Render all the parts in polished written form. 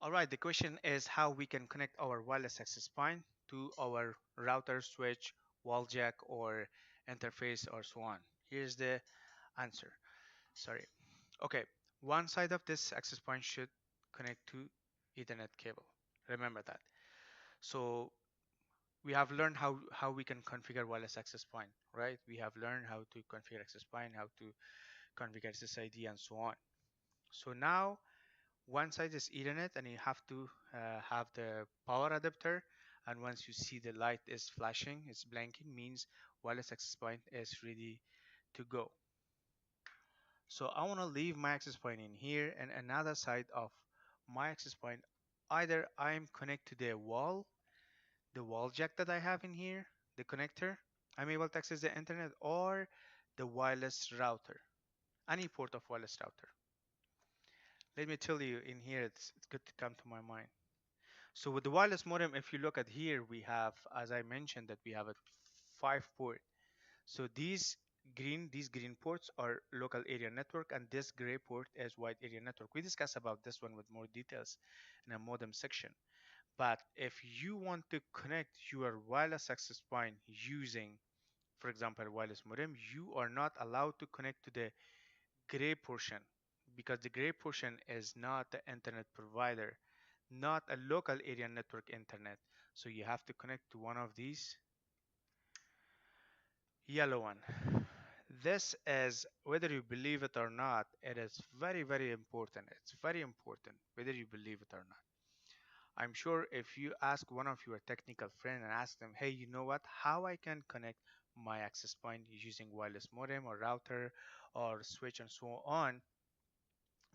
All right, the question is how we can connect our wireless access point to our router, switch, wall jack, or interface, or so on. Here's the answer. Sorry. Okay, one side of this access point should connect to Ethernet cable. Remember that. So we have learned how we can configure wireless access point, right? We have learned how to configure access point, how to configure SSID, and so on. So now one side is Ethernet, and you have to have the power adapter. And once you see the light is flashing, it's blinking, means wireless access point is ready to go. So I want to leave my access point in here, and another side of my access point, either I'm connected to the wall jack that I have in here, the connector, I'm able to access the internet, or the wireless router, any port of wireless router. Let me tell you in here, it's good to come to my mind. So with the wireless modem, if you look at here, we have, as I mentioned, that we have a 5 port. So these green ports are local area network, and this gray port is wide area network. We discuss about this one with more details in a modem section. But if you want to connect your wireless access point using, for example, wireless modem, you are not allowed to connect to the gray portion, because the gray portion is not the internet provider, not a local area network internet. So you have to connect to one of these yellow one. This is, whether you believe it or not, it is very, very important. It's very important whether you believe it or not. I'm sure if you ask one of your technical friend and ask them, hey, you know what, how I can connect my access point using wireless modem or router or switch and so on,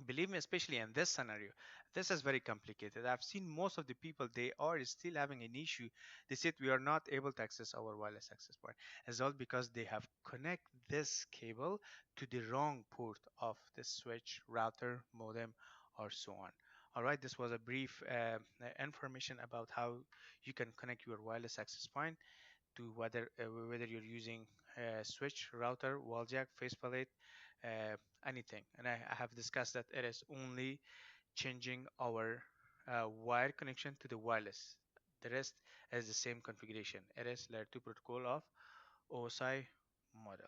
believe me, especially in this scenario, this is very complicated. I've seen most of the people, they are still having an issue. They said we are not able to access our wireless access point, as well because they have connect this cable to the wrong port of the switch, router, modem, or so on. All right, this was a brief information about how you can connect your wireless access point to whether you're using switch, router, wall jack, faceplate, uh, anything. And I have discussed that it is only changing our wire connection to the wireless. The rest is the same configuration. It is layer 2 protocol of OSI model.